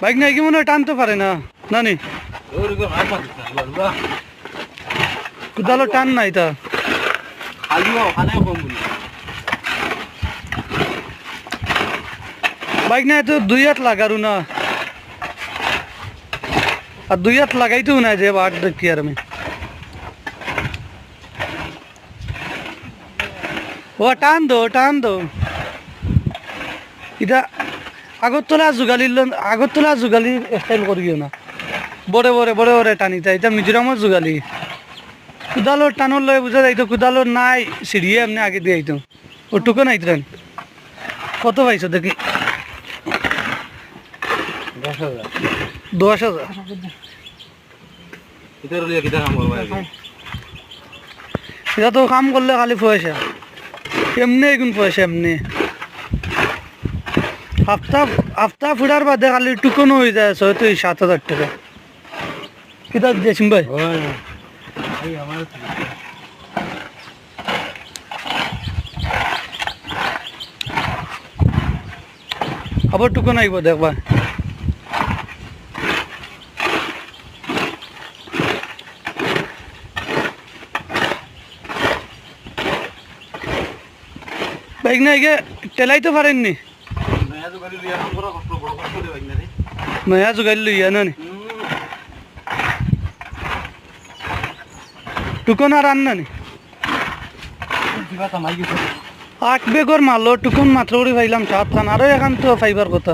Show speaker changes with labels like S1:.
S1: bike নাই কি মনে হয় টানতে পারে না নানি কোদালো টান নাই তা বাইক নাই তো 2 হাত লাগারু না আর 2 হাত লাগাইতেও না যে বাট দেখি আর আমি ও টান দো এটা আগরতলা যুগালি স্টাইল করিও না বড় বড় টানি তাই এটা মিজোরামের যুগালি কোদালোর টানোর লয় বুঝা যাইতো কোদালোর নাই সিঁড়িয়ে এমনি আগে দিয়ে আইতো ওটুকু নাই ট্রেন কত পাইছো দেখি 10,000 এটা তো কাম করলে খালি পয়সা এমনি এগুন পয়সা এমনি হাফতা ফুটার বাদে খালি টুকনো হয়ে যায় 7,000 টাকা কিতা দিয়েছিস ভাই আবার টুকন আইব দেখবা বাইক না এগে টেলাইতে পারেননি নয়া যোগাই লইয়া না টুকন আর আন নানি 8 বেগর মালো টুকন মাত্র করে পাইলাম 7 খান আরো এখান তো ফাইবার কথা